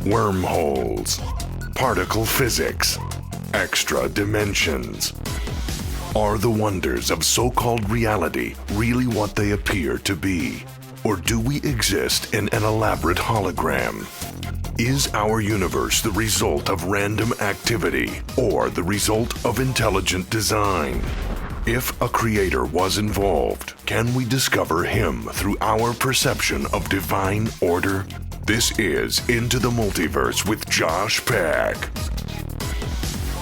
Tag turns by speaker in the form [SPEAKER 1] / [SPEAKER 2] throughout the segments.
[SPEAKER 1] Wormholes, particle physics, extra dimensions. Are the wonders of so-called reality really what they appear to be? Or do we exist in an elaborate hologram? Is our universe the result of random activity or the result of intelligent design? If a creator was involved, can we discover him through our perception of divine order? This is Into the Multiverse with Josh Peck.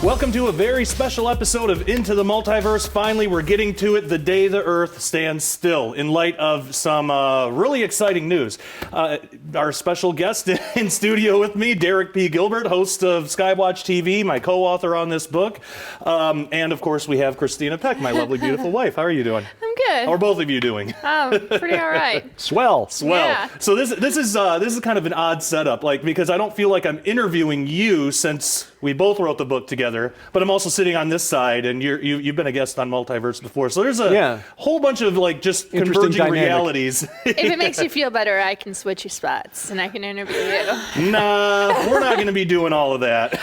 [SPEAKER 2] Welcome to a very special episode of Into the Multiverse. Finally, we're getting to it the day the Earth stands still in light of some really exciting news. Our special guest in studio with me, Derek P. Gilbert, host of Skywatch TV, my co-author on this book. And of course, we have Christina Peck, my lovely, beautiful wife. How are you doing?
[SPEAKER 3] I'm good.
[SPEAKER 2] How are both of you doing?
[SPEAKER 3] Pretty all right.
[SPEAKER 2] Swell.
[SPEAKER 3] Yeah.
[SPEAKER 2] So this is kind of an odd setup, because I don't feel like I'm interviewing you since we both wrote the book together, but I'm also sitting on this side, and you've been a guest on Multiverse before. So there's a whole bunch of just converging
[SPEAKER 4] dynamic.
[SPEAKER 2] realities.
[SPEAKER 3] If it makes you feel better, I can switch your spots and I can interview you.
[SPEAKER 2] Nah, we're not going to be doing all of that.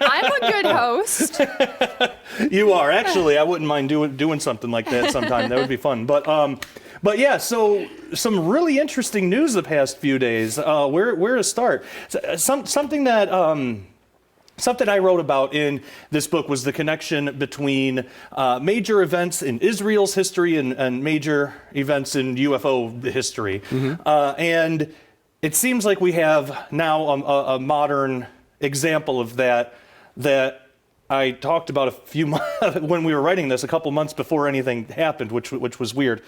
[SPEAKER 3] I'm a good host.
[SPEAKER 2] You are. Actually, I wouldn't mind doing something like that sometime. That would be fun. But yeah, so some really interesting news the past few days. Where to start? Something I wrote about in this book was the connection between major events in Israel's history and major events in UFO history. Mm-hmm. And it seems like we have now a modern example of that I talked about a few months when we were writing this, a couple months before anything happened, which was weird.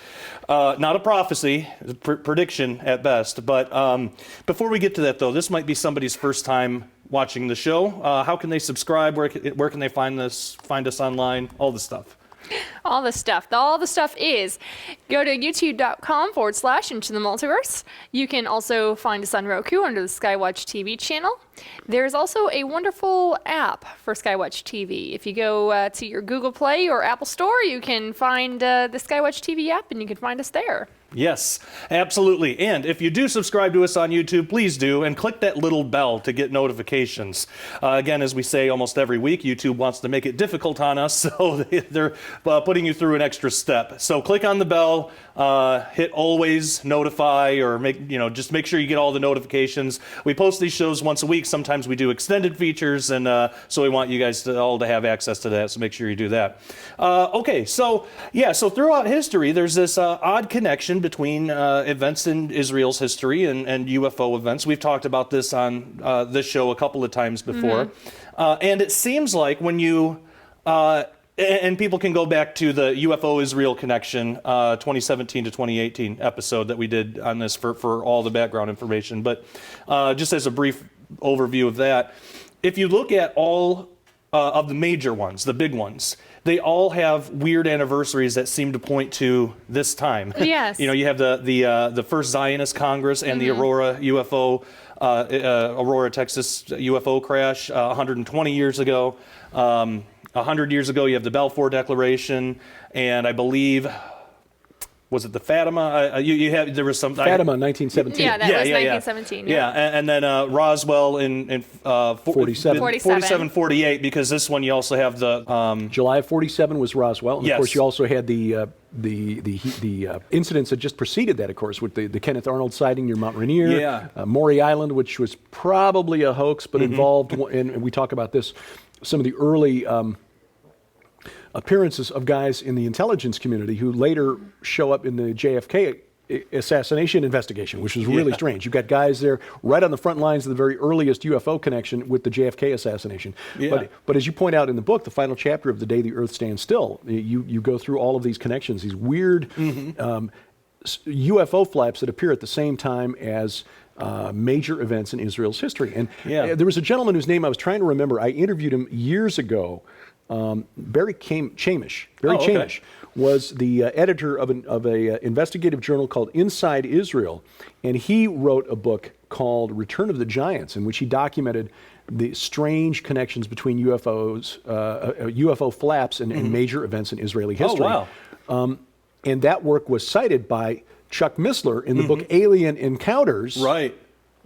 [SPEAKER 2] Not a prophecy, prediction at best. But before we get to that, though, this might be somebody's first time watching the show. How can they subscribe? Where can they find us online? All the stuff.
[SPEAKER 3] All the stuff is go to youtube.com/Into the Multiverse. You can also find us on Roku under the Skywatch TV channel. There's also a wonderful app for Skywatch TV. If you go to your Google Play or Apple Store, you can find the Skywatch TV app and you can find us there.
[SPEAKER 2] Yes, absolutely. And if you do subscribe to us on YouTube, please do, and click that little bell to get notifications. Again, as we say almost every week, YouTube wants to make it difficult on us, so they're putting you through an extra step. So click on the bell, hit always notify, or just make sure you get all the notifications. We post these shows once a week. Sometimes we do extended features, and so we want you guys all to have access to that, so make sure you do that. So throughout history, there's this odd connection between events in Israel's history and UFO events. We've talked about this on this show a couple of times before. Mm-hmm. And it seems like when you, and people can go back to the UFO Israel connection 2017 to 2018 episode that we did on this for all the background information. But just as a brief overview of that, if you look at all of the major ones, the big ones, they all have weird anniversaries that seem to point to this time.
[SPEAKER 3] Yes.
[SPEAKER 2] You have the first Zionist Congress and the Aurora, Texas UFO crash 120 years ago. 100 years ago, you have the Balfour Declaration, and I believe, was it the Fatima? There was some
[SPEAKER 4] Fatima, 1917.
[SPEAKER 3] Yeah, that was 1917.
[SPEAKER 2] Yeah, and then Roswell in 47, 48, because this one you also have the
[SPEAKER 4] July of 47 was Roswell, and
[SPEAKER 2] yes.
[SPEAKER 4] Of course you also had the incidents that just preceded that, of course, with the Kenneth Arnold sighting near Mount Rainier, Maury Island, which was probably a hoax, but involved, and we talk about this, some of the early appearances of guys in the intelligence community who later show up in the JFK assassination investigation, which was really strange. You've got guys there right on the front lines of the very earliest UFO connection with the JFK assassination. Yeah. But as you point out in the book, the final chapter of The Day the Earth Stands Still, you go through all of these connections, these weird UFO flaps that appear at the same time as major events in Israel's history. And there was a gentleman whose name I was trying to remember. I interviewed him years ago. Barry Chamish. Chamish was the editor of a investigative journal called Inside Israel, and he wrote a book called Return of the Giants, in which he documented the strange connections between UFOs, UFO flaps, and major events in Israeli history.
[SPEAKER 2] Oh, wow.
[SPEAKER 4] And that work was cited by Chuck Missler in the book Alien Encounters.
[SPEAKER 2] Right.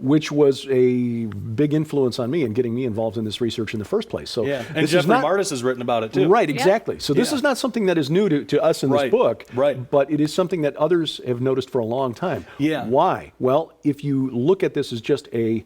[SPEAKER 4] which was a big influence on me in getting me involved in this research in the first place. So
[SPEAKER 2] yeah, and Jeffrey Martis has written about it too.
[SPEAKER 4] Right, exactly. So this is not something that is new to us in this book, but it is something that others have noticed for a long time.
[SPEAKER 2] Yeah.
[SPEAKER 4] Why? Well, if you look at this as just a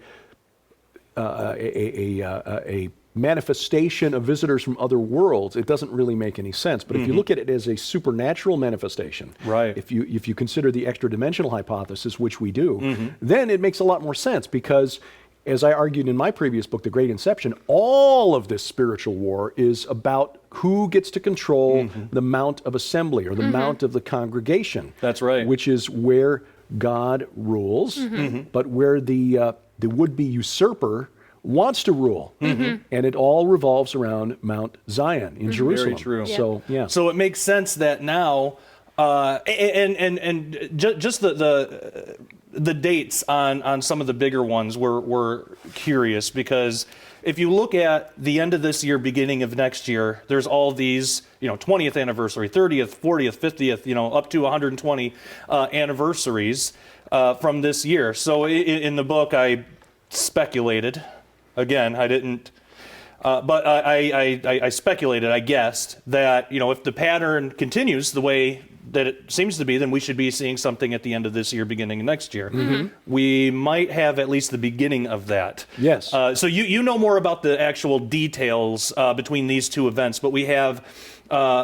[SPEAKER 4] manifestation of visitors from other worlds, it doesn't really make any sense. But if you look at it as a supernatural manifestation, if you consider the extra-dimensional hypothesis, which we do, then it makes a lot more sense because, as I argued in my previous book, The Great Inception, all of this spiritual war is about who gets to control the mount of assembly or the mount of the congregation.
[SPEAKER 2] That's right.
[SPEAKER 4] Which is where God rules, but where the would-be usurper wants to rule, and it all revolves around Mount Zion in Jerusalem.
[SPEAKER 2] Very true.
[SPEAKER 4] So
[SPEAKER 2] So it makes sense that now, just the dates on some of the bigger ones were curious because if you look at the end of this year, beginning of next year, there's all these 20th anniversary, 30th, 40th, 50th, up to 120 anniversaries from this year. So in the book, I speculated. Again, I didn't, but I speculated, I guessed, that, if the pattern continues the way that it seems to be, then we should be seeing something at the end of this year, beginning of next year. We might have at least the beginning of that.
[SPEAKER 4] Yes.
[SPEAKER 2] So you know more about the actual details between these two events, but we have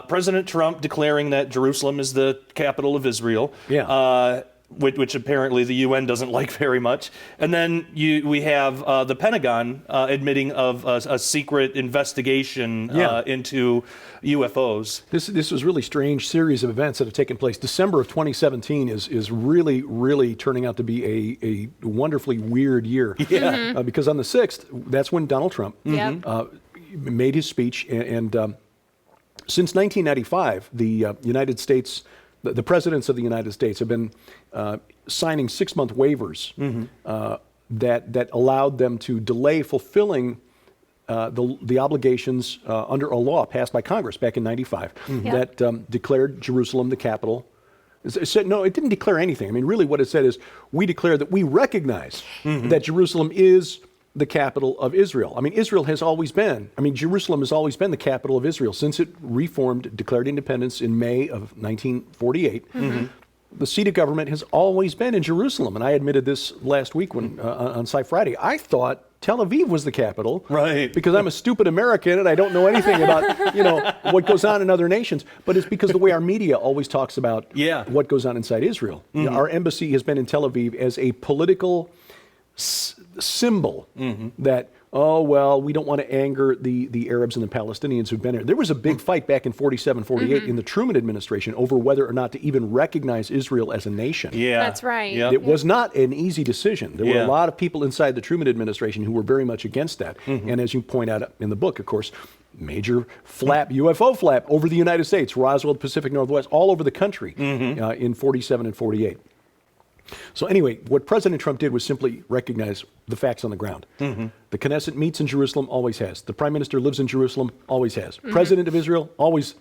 [SPEAKER 2] President Trump declaring that Jerusalem is the capital of Israel.
[SPEAKER 4] Yeah.
[SPEAKER 2] Which apparently the UN doesn't like very much. And then we have the Pentagon admitting of a secret investigation into UFOs.
[SPEAKER 4] This was a really strange series of events that have taken place. December of 2017 is really, really turning out to be a wonderfully weird year.
[SPEAKER 2] Yeah.
[SPEAKER 4] Because on the 6th, that's when Donald Trump made his speech. And since 1995, the United States... The presidents of the United States have been signing 6-month waivers that allowed them to delay fulfilling the obligations under a law passed by Congress back in '95 that declared Jerusalem the capital. It said, no, it didn't declare anything. I mean, really what it said is, we declare that we recognize that Jerusalem is the capital of Israel. I mean, Jerusalem has always been the capital of Israel since it reformed, declared independence in May of 1948. The seat of government has always been in Jerusalem. And I admitted this last week on Sci Friday. I thought Tel Aviv was the capital.
[SPEAKER 2] Right.
[SPEAKER 4] Because I'm a stupid American and I don't know anything about, what goes on in other nations. But it's because the way our media always talks about what goes on inside Israel. Our embassy has been in Tel Aviv as a political symbol that, we don't want to anger the Arabs and the Palestinians who've been here. There was a big fight back in 47, 48 in the Truman administration over whether or not to even recognize Israel as a nation.
[SPEAKER 2] Yeah.
[SPEAKER 3] That's right.
[SPEAKER 2] Yep.
[SPEAKER 4] It was not an easy decision. There were a lot of people inside the Truman administration who were very much against that. And as you point out in the book, of course, major UFO flap over the United States, Roswell, Pacific Northwest, all over the country in 47 and 48. So anyway, what President Trump did was simply recognize the facts on the ground. The Knesset meets in Jerusalem, always has. The Prime Minister lives in Jerusalem, always has. President of Israel, always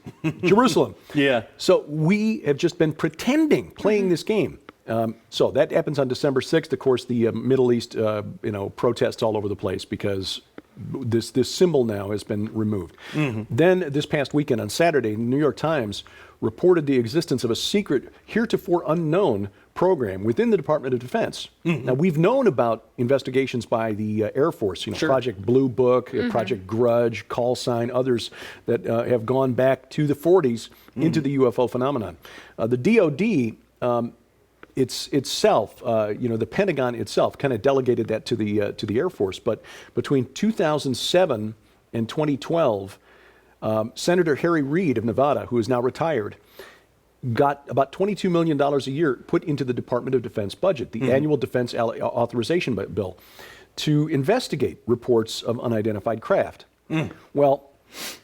[SPEAKER 4] Jerusalem.
[SPEAKER 2] Yeah.
[SPEAKER 4] So we have just been pretending, playing this game. So that happens on December 6th. Of course, the Middle East, protests all over the place because this symbol now has been removed. Then this past weekend on Saturday, the New York Times reported the existence of a secret, heretofore unknown program within the Department of Defense. Now, we've known about investigations by the Air Force, Project Blue Book, Project Grudge, Call Sign, others that have gone back to the 40s into the UFO phenomenon. The DOD itself, the Pentagon itself kind of delegated that to the Air Force. But between 2007 and 2012, Senator Harry Reid of Nevada, who is now retired, got about $22 million a year put into the Department of Defense budget, the annual defense authorization bill, to investigate reports of unidentified craft. Well,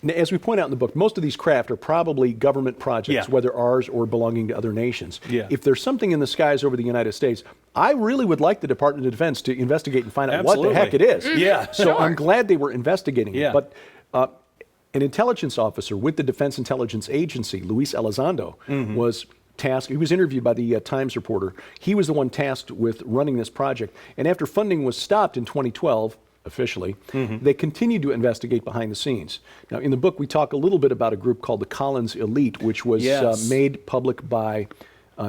[SPEAKER 4] as we point out in the book, most of these craft are probably government projects, whether ours or belonging to other nations. If there's something in the skies over the United States, I really would like the Department of Defense to investigate and find out what the heck it is. So I'm glad they were investigating it. But an intelligence officer with the Defense Intelligence Agency, Luis Elizondo, was tasked, he was interviewed by the Times reporter. He was the one tasked with running this project. And after funding was stopped in 2012, officially, they continued to investigate behind the scenes. Now, in the book, we talk a little bit about a group called the Collins Elite, which was made public by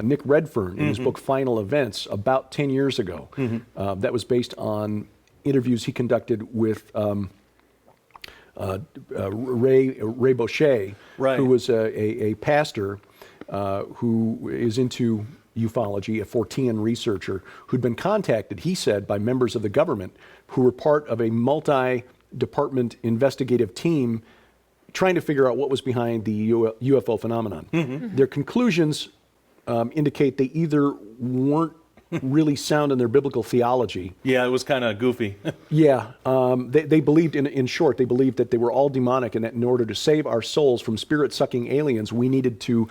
[SPEAKER 4] Nick Redfern in his book Final Events about 10 years ago. That was based on interviews he conducted with Ray Boucher, who was a pastor who is into ufology, a Fortean researcher, who'd been contacted, he said, by members of the government who were part of a multi-department investigative team trying to figure out what was behind the UFO phenomenon. Their conclusions indicate they either weren't really sound in their biblical theology.
[SPEAKER 2] Yeah, it was kind of goofy.
[SPEAKER 4] They believed, in short, they believed that they were all demonic and that in order to save our souls from spirit-sucking aliens, we needed to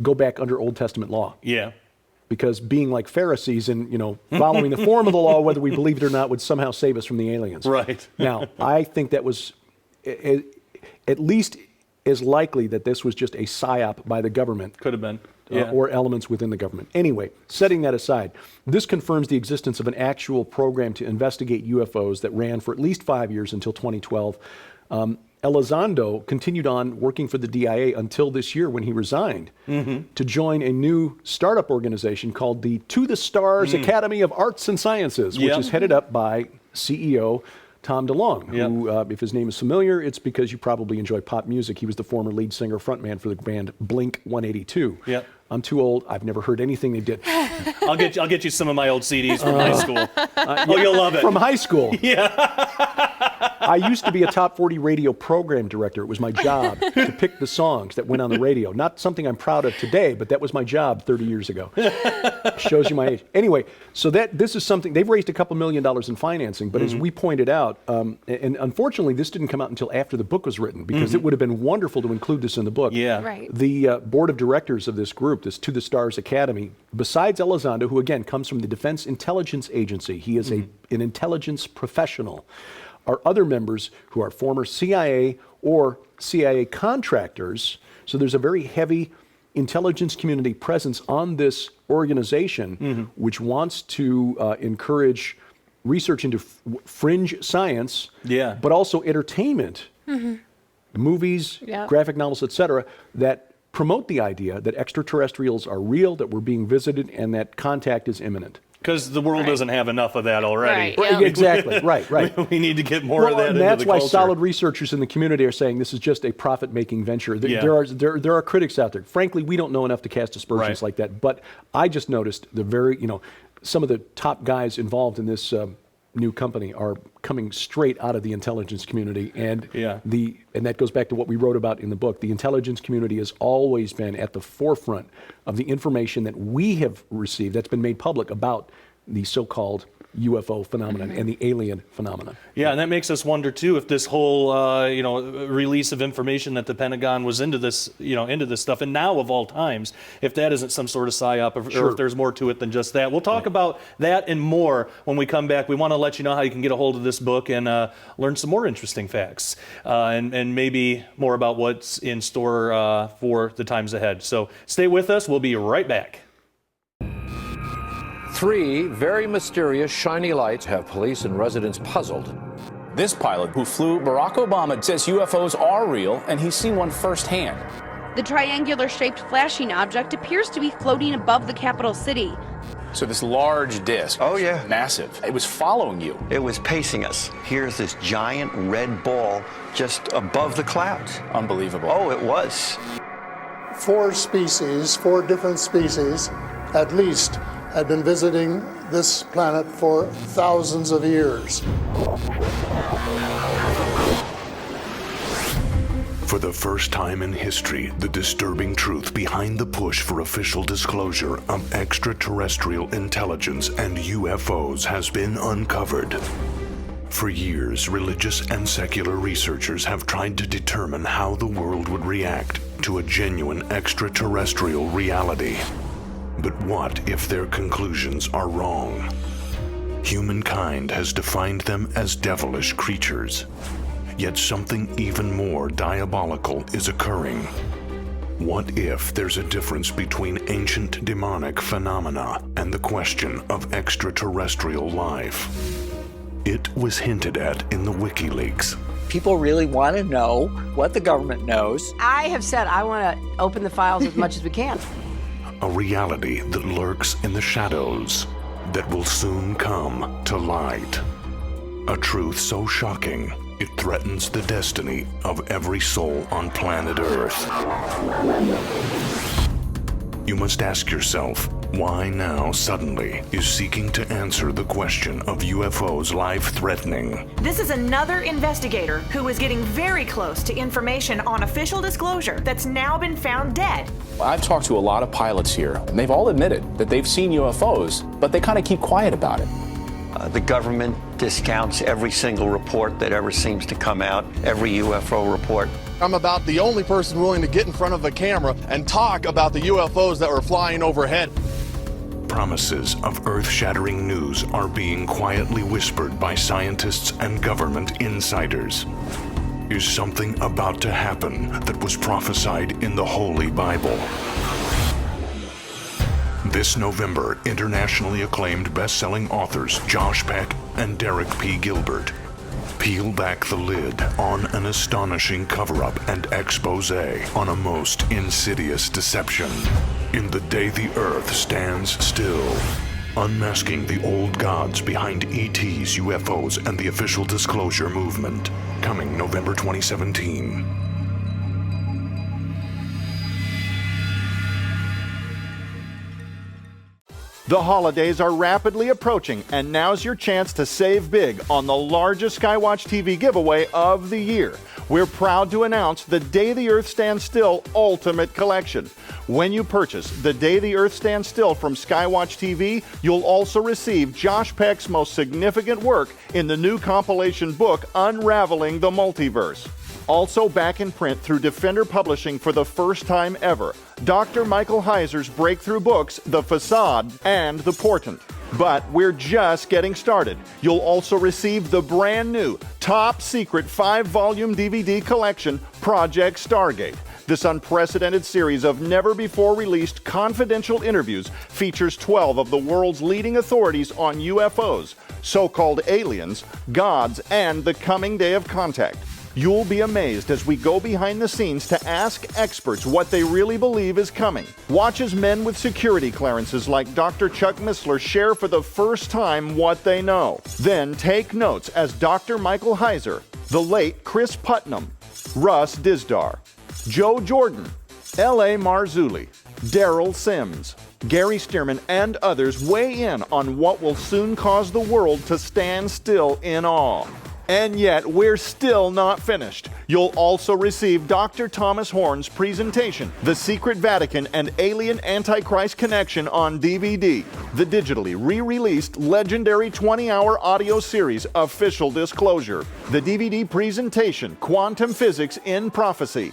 [SPEAKER 4] go back under Old Testament law.
[SPEAKER 2] Yeah.
[SPEAKER 4] Because being like Pharisees and, following the form of the law, whether we believed it or not, would somehow save us from the aliens.
[SPEAKER 2] Right.
[SPEAKER 4] Now, I think that was at least as likely that this was just a psyop by the government.
[SPEAKER 2] Could have been.
[SPEAKER 4] Or elements within the government. Anyway, setting that aside, this confirms the existence of an actual program to investigate UFOs that ran for at least 5 years until 2012. Elizondo continued on working for the DIA until this year when he resigned to join a new startup organization called the To the Stars Academy of Arts and Sciences, which is headed up by CEO Tom DeLonge, who, if his name is familiar, it's because you probably enjoy pop music. He was the former lead singer, frontman for the band Blink-182.
[SPEAKER 2] Yep.
[SPEAKER 4] I'm too old. I've never heard anything they did.
[SPEAKER 2] I'll get you some of my old CDs from high school. You'll love it.
[SPEAKER 4] From high school.
[SPEAKER 2] Yeah.
[SPEAKER 4] I used to be a top 40 radio program director. It was my job to pick the songs that went on the radio. Not something I'm proud of today, but that was my job 30 years ago. Shows you my age. Anyway, so this is something, they've raised a couple $1 million in financing, but as we pointed out, and unfortunately this didn't come out until after the book was written, because it would have been wonderful to include this in the book.
[SPEAKER 2] Yeah.
[SPEAKER 3] Right.
[SPEAKER 4] The board of directors of this group, this To the Stars Academy, besides Elizondo, who again comes from the Defense Intelligence Agency, he is an intelligence professional, are other members who are former CIA or CIA contractors. So there's a very heavy intelligence community presence on this organization, which wants to encourage research into fringe science, but also entertainment, movies, graphic novels, etc., that promote the idea that extraterrestrials are real, that we're being visited, and that contact is imminent.
[SPEAKER 2] Because the world doesn't have enough of that already.
[SPEAKER 3] Right.
[SPEAKER 4] Exactly. Right.
[SPEAKER 2] We need to get more of that
[SPEAKER 4] and
[SPEAKER 2] into
[SPEAKER 4] that's
[SPEAKER 2] the
[SPEAKER 4] why
[SPEAKER 2] culture.
[SPEAKER 4] solid researchers in the community are saying this is just a profit-making venture. There are critics out there. Frankly, we don't know enough to cast aspersions like that. But I just noticed some of the top guys involved in this new company are coming straight out of the intelligence community, and and that goes back to what we wrote about in the book. The intelligence community has always been at the forefront of the information that we have received that's been made public about the so-called UFO phenomenon and the alien phenomenon.
[SPEAKER 2] Yeah, and that makes us wonder too if this whole release of information that the Pentagon was into this stuff, and now of all times, if that isn't some sort of psyop, or if there's more to it than just that. We'll talk about that and more when we come back. We want to let you know how you can get a hold of this book and learn some more interesting facts and maybe more about what's in store for the times ahead. So stay with us. We'll be right back.
[SPEAKER 5] 3 very mysterious shiny lights have police and residents puzzled.
[SPEAKER 6] This pilot who flew Barack Obama says UFOs are real, and he's seen one firsthand.
[SPEAKER 7] The triangular-shaped flashing object appears to be floating above the capital city.
[SPEAKER 6] So this large disc, massive, it was following you.
[SPEAKER 8] It was pacing us. Here's this giant red ball just above the clouds.
[SPEAKER 6] Unbelievable.
[SPEAKER 8] Oh, it was.
[SPEAKER 9] 4 different species, at least, had been visiting this planet for thousands of years.
[SPEAKER 1] For the first time in history, the disturbing truth behind the push for official disclosure of extraterrestrial intelligence and UFOs has been uncovered. For years, religious and secular researchers have tried to determine how the world would react to a genuine extraterrestrial reality. But what if their conclusions are wrong? Humankind has defined them as devilish creatures. Yet something even more diabolical is occurring. What if there's a difference between ancient demonic phenomena and the question of extraterrestrial life? It was hinted at in the WikiLeaks.
[SPEAKER 10] People really want to know what the government knows.
[SPEAKER 11] I have said I want to open the files as much as we can.
[SPEAKER 1] A reality that lurks in the shadows that will soon come to light. A truth so shocking, it threatens the destiny of every soul on planet Earth. You must ask yourself, why now suddenly is seeking to answer the question of UFOs life-threatening?
[SPEAKER 12] This is another investigator who is getting very close to information on official disclosure that's now been found dead.
[SPEAKER 6] I've talked to a lot of pilots here, and they've all admitted that they've seen UFOs, but they kind of keep quiet about it.
[SPEAKER 8] The government discounts every single report that ever seems to come out, every UFO report.
[SPEAKER 13] I'm about the only person willing to get in front of a camera and talk about the UFOs that were flying overhead.
[SPEAKER 1] Promises of earth-shattering news are being quietly whispered by scientists and government insiders. Is something about to happen that was prophesied in the Holy Bible? This November, internationally acclaimed best-selling authors Josh Peck and Derek P. Gilbert peel back the lid on an astonishing cover-up and expose on a most insidious deception. In The Day the Earth Stands Still, unmasking the old gods behind ETs, UFOs, and the official disclosure movement. Coming November 2017.
[SPEAKER 14] The holidays are rapidly approaching, and now's your chance to save big on the largest Skywatch TV giveaway of the year. We're proud to announce the Day the Earth Stands Still Ultimate Collection. When you purchase The Day the Earth Stands Still from Skywatch TV, you'll also receive Josh Peck's most significant work in the new compilation book, Unraveling the Multiverse. Also back in print through Defender Publishing for the first time ever, Dr. Michael Heiser's breakthrough books, The Facade and The Portent. But we're just getting started. You'll also receive the brand new, top secret 5-volume DVD collection, Project Stargate. This unprecedented series of never-before-released confidential interviews features 12 of the world's leading authorities on UFOs, so-called aliens, gods, and the coming day of contact. You'll be amazed as we go behind the scenes to ask experts what they really believe is coming. Watch as men with security clearances like Dr. Chuck Missler share for the first time what they know. Then take notes as Dr. Michael Heiser, the late Chris Putnam, Russ Dizdar, Joe Jordan, L.A. Marzulli, Daryl Sims, Gary Stearman, and others weigh in on what will soon cause the world to stand still in awe. And yet, we're still not finished. You'll also receive Dr. Thomas Horn's presentation, The Secret Vatican and Alien Antichrist Connection on DVD, the digitally re-released legendary 20-hour audio series, Official Disclosure, the DVD presentation, Quantum Physics in Prophecy,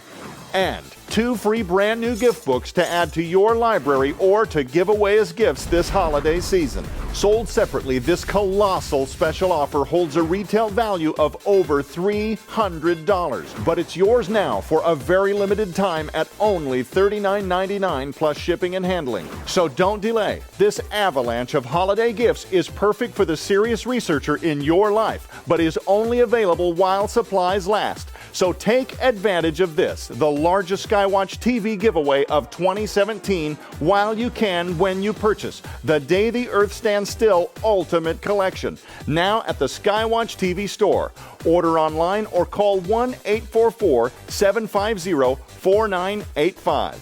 [SPEAKER 14] and 2 free brand new gift books to add to your library or to give away as gifts this holiday season. Sold separately, this colossal special offer holds a retail value of over $300, but it's yours now for a very limited time at only $39.99 plus shipping and handling. So don't delay. This avalanche of holiday gifts is perfect for the serious researcher in your life, but is only available while supplies last. So take advantage of this, the largest Skywatch TV giveaway of 2017, while you can when you purchase The Day the Earth Stands Still Ultimate Collection, now at the Skywatch TV store. Order online or call 1-844-750-4985.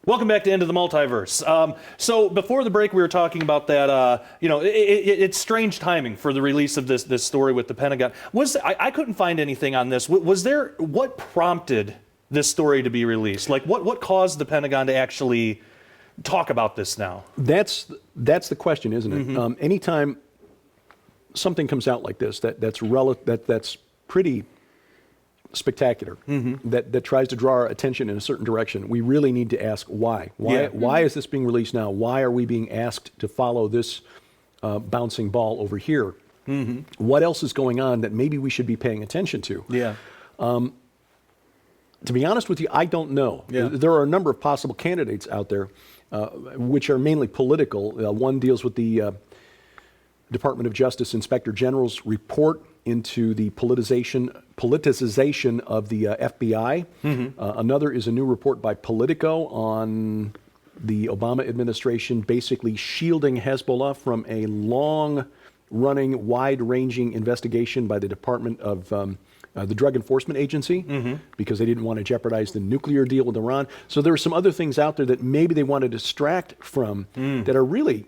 [SPEAKER 2] Welcome back to Into the Multiverse. So before the break, we were talking about that. It's strange timing for the release of this story with the Pentagon. I couldn't find anything on this. What prompted this story to be released? Like, what caused the Pentagon to actually talk about this now? That's
[SPEAKER 4] the question, isn't it? Mm-hmm. Anytime something comes out like this, that's pretty spectacular, mm-hmm. that tries to draw our attention in a certain direction, we really need to ask why. Why is this being released now? Why are we being asked to follow this bouncing ball over here? Mm-hmm. What else is going on that maybe we should be paying attention to?
[SPEAKER 2] Yeah.
[SPEAKER 4] To be honest with you, I don't know.
[SPEAKER 2] Yeah.
[SPEAKER 4] There are a number of possible candidates out there, which are mainly political. One deals with the Department of Justice Inspector General's report into the politicization of the FBI. Another is a new report by Politico on the Obama administration basically shielding Hezbollah from a long-running, wide-ranging investigation by the Department of the Drug Enforcement Agency, because they didn't want to jeopardize the nuclear deal with Iran. So there are some other things out there that maybe they want to distract from that are really,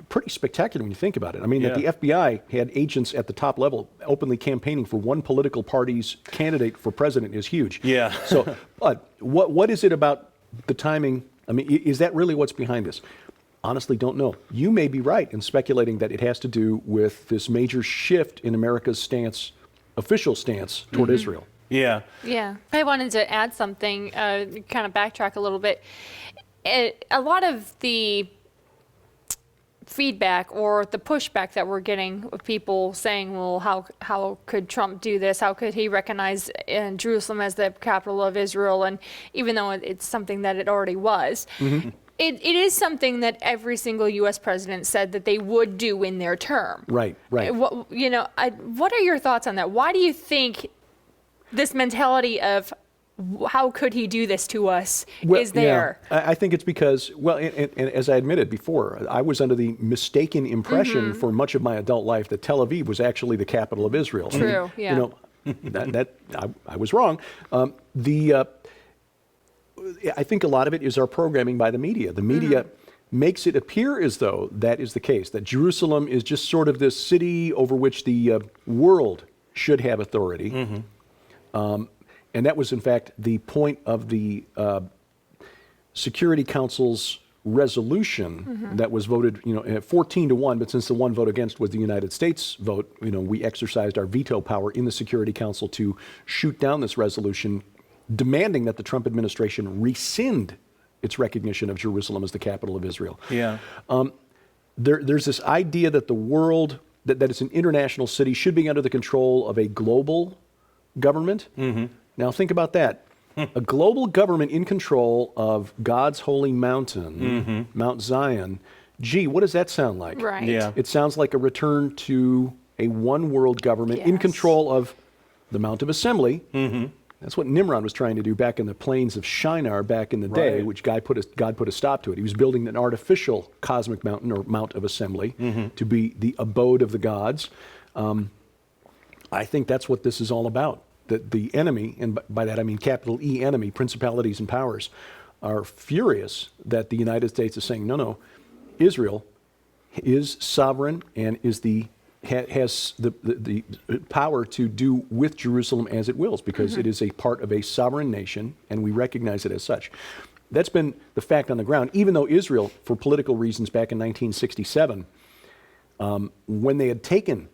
[SPEAKER 4] pretty spectacular when you think about it. I mean, that the FBI had agents at the top level openly campaigning for one political party's candidate for president is huge.
[SPEAKER 2] Yeah.
[SPEAKER 4] So, but what is it about the timing? I mean, is that really what's behind this? Honestly, don't know. You may be right in speculating that it has to do with this major shift in America's stance, official stance toward Israel.
[SPEAKER 2] Yeah.
[SPEAKER 3] Yeah. I wanted to add something, kind of backtrack a little bit. A lot of the feedback or the pushback that we're getting of people saying, well, how could Trump do this? How could he recognize Jerusalem as the capital of Israel? And even though it's something that it already was, it is something that every single U.S. president said that they would do in their term.
[SPEAKER 4] Right.
[SPEAKER 3] What are your thoughts on that? Why do you think this mentality of how could he do this to us is there?
[SPEAKER 4] Yeah. I think it's because, and as I admitted before, I was under the mistaken impression for much of my adult life that Tel Aviv was actually the capital of Israel.
[SPEAKER 3] True, yeah.
[SPEAKER 4] I was wrong. I think a lot of it is our programming by the media. The media makes it appear as though that is the case, that Jerusalem is just sort of this city over which the world should have authority. And that was, in fact, the point of the Security Council's resolution that was voted, 14-1. But since the one vote against was the United States vote, we exercised our veto power in the Security Council to shoot down this resolution, demanding that the Trump administration rescind its recognition of Jerusalem as the capital of Israel.
[SPEAKER 2] Yeah.
[SPEAKER 4] There's this idea that the world, that it's an international city, should be under the control of a global government. Now think about that. A global government in control of God's holy mountain, Mount Zion. Gee, what does that sound like?
[SPEAKER 3] Right.
[SPEAKER 2] Yeah.
[SPEAKER 4] It sounds like a return to a one world government in control of the Mount of Assembly. That's what Nimrod was trying to do back in the plains of Shinar back in the day, which God put a stop to it. He was building an artificial cosmic mountain, or Mount of Assembly, to be the abode of the gods. I think that's what this is all about. That the enemy, and by that I mean capital E enemy, principalities and powers, are furious that the United States is saying, no, Israel is sovereign and has the power to do with Jerusalem as it wills, because it is a part of a sovereign nation, and we recognize it as such. That's been the fact on the ground, even though Israel, for political reasons back in 1967, when they had taken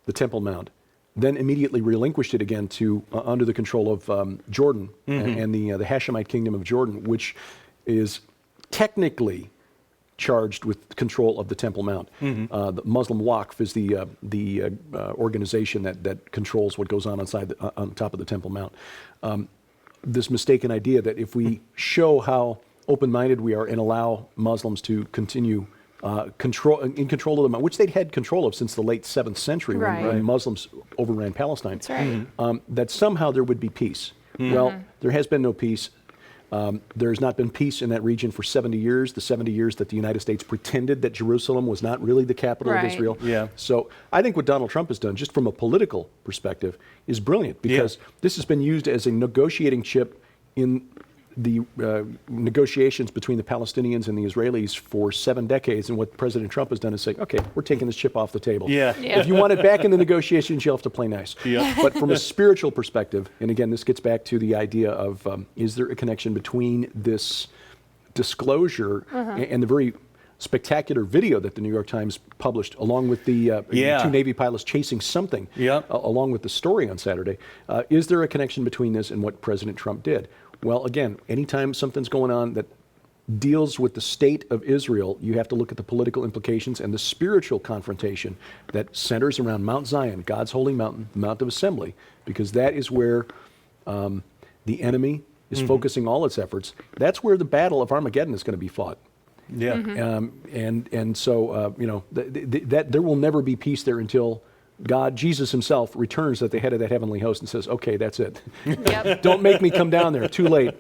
[SPEAKER 4] the Temple Mount, then immediately relinquished it again to under the control of Jordan and the Hashemite kingdom of Jordan, which is technically charged with control of the Temple Mount. The Muslim Waqf is the organization that controls what goes on on top of the Temple Mount. This mistaken idea that if we show how open-minded we are and allow Muslims to continue in control of the Mount, which they'd had control of since the late 7th century when Muslims overran Palestine, that somehow there would be peace. Well, there has been no peace. There's not been peace in that region for 70 years, the 70 years that the United States pretended that Jerusalem was not really the capital of Israel.
[SPEAKER 2] Yeah.
[SPEAKER 4] So I think what Donald Trump has done, just from a political perspective, is brilliant, because this has been used as a negotiating chip in the negotiations between the Palestinians and the Israelis for 7 decades. And what President Trump has done is say, okay, we're taking this chip off the table. If you want it back in the negotiations, you'll have to play nice. But from a spiritual perspective, and again, this gets back to the idea of, is there a connection between this disclosure and the very spectacular video that the New York Times published, along with the 2 Navy pilots chasing something, along with the story on Saturday? Is there a connection between this and what President Trump did? Well, again, anytime something's going on that deals with the state of Israel, you have to look at the political implications and the spiritual confrontation that centers around Mount Zion, God's holy mountain, the Mount of Assembly, because that is where the enemy is focusing all its efforts. That's where the battle of Armageddon is going to be fought.
[SPEAKER 2] Yeah.
[SPEAKER 4] And so, you know, that there will never be peace there until God, Jesus himself, returns at the head of that heavenly host and says, okay, that's it.
[SPEAKER 3] Yep.
[SPEAKER 4] Don't make me come down there. Too late.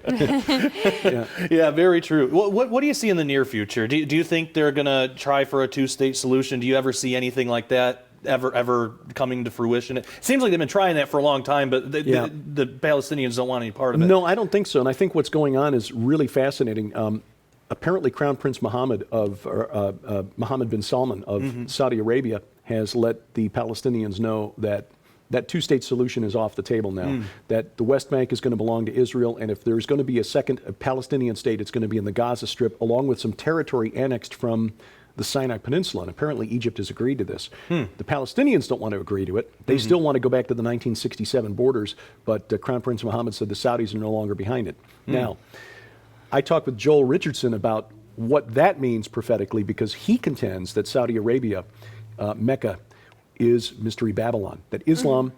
[SPEAKER 2] Yeah, very true. What do you see in the near future? Do you think they're going to try for a two-state solution? Do you ever see anything like that ever coming to fruition? It seems like they've been trying that for a long time, but the Palestinians don't want any part of it.
[SPEAKER 4] No, I don't think so. And I think what's going on is really fascinating. Apparently, Crown Prince Mohammed bin Salman of Saudi Arabia has let the Palestinians know that that two-state solution is off the table now, that the West Bank is going to belong to Israel, and if there's going to be a second Palestinian state, it's going to be in the Gaza Strip, along with some territory annexed from the Sinai Peninsula, and apparently Egypt has agreed to this. The Palestinians don't want to agree to it. They still want to go back to the 1967 borders, but Crown Prince Mohammed said the Saudis are no longer behind it. Now, I talked with Joel Richardson about what that means prophetically, because he contends that Saudi Arabia, Mecca, is Mystery Babylon, that Islam,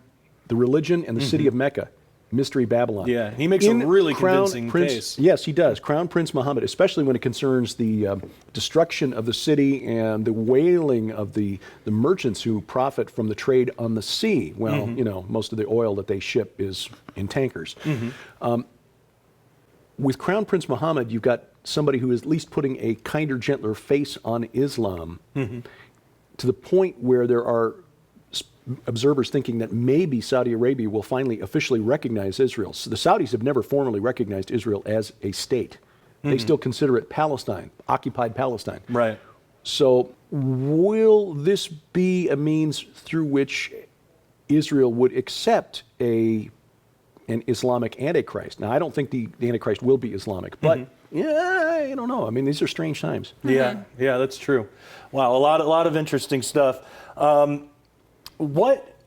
[SPEAKER 4] the religion and the city of Mecca, Mystery Babylon.
[SPEAKER 2] Yeah, he makes a really convincing case.
[SPEAKER 4] Yes, he does. Crown Prince Mohammed, especially when it concerns the destruction of the city and the wailing of the merchants who profit from the trade on the sea. Well, you know, most of the oil that they ship is in tankers. With Crown Prince Mohammed, you've got somebody who is at least putting a kinder, gentler face on Islam, to the point where there are observers thinking that maybe Saudi Arabia will finally officially recognize Israel. So the Saudis have never formally recognized Israel as a state. They still consider it Palestine, occupied Palestine.
[SPEAKER 2] Right.
[SPEAKER 4] So will this be a means through which Israel would accept an Islamic Antichrist? Now, I don't think the Antichrist will be Islamic, but yeah, I don't know. I mean, these are strange times.
[SPEAKER 2] Yeah, that's true. Wow, a lot of interesting stuff. What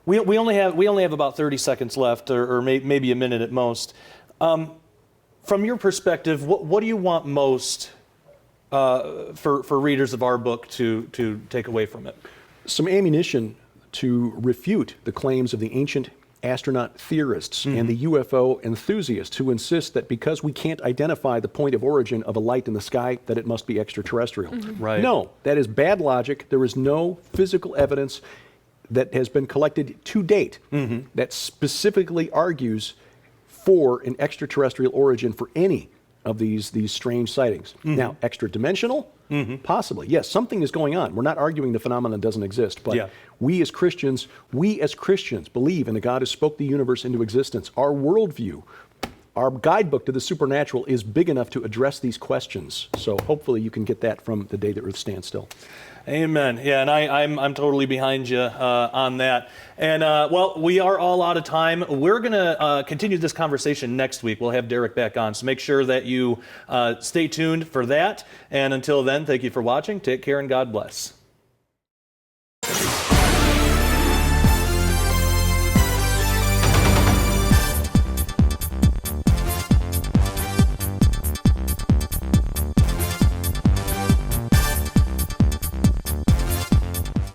[SPEAKER 2] we only have about 30 seconds left, or maybe a minute at most. From your perspective, what do you want most for readers of our book to take away from it?
[SPEAKER 4] Some ammunition to refute the claims of the ancient astronaut theorists and the UFO enthusiasts who insist that because we can't identify the point of origin of a light in the sky, that it must be extraterrestrial.
[SPEAKER 2] Right.
[SPEAKER 4] No, that is bad logic. There is no physical evidence that has been collected to date that specifically argues for an extraterrestrial origin for any of these strange sightings. Now, extra-dimensional? Possibly. Yes, something is going on. We're not arguing the phenomenon doesn't exist, but we as Christians believe in a God who spoke the universe into existence. Our worldview, our guidebook to the supernatural is big enough to address these questions. So hopefully you can get that from The Day the Earth Stands Still.
[SPEAKER 2] Amen. Yeah, and I'm totally behind you on that. And well, we are all out of time. We're going to continue this conversation next week. We'll have Derek back on, so make sure that you stay tuned for that. And until then, thank you for watching. Take care and God bless.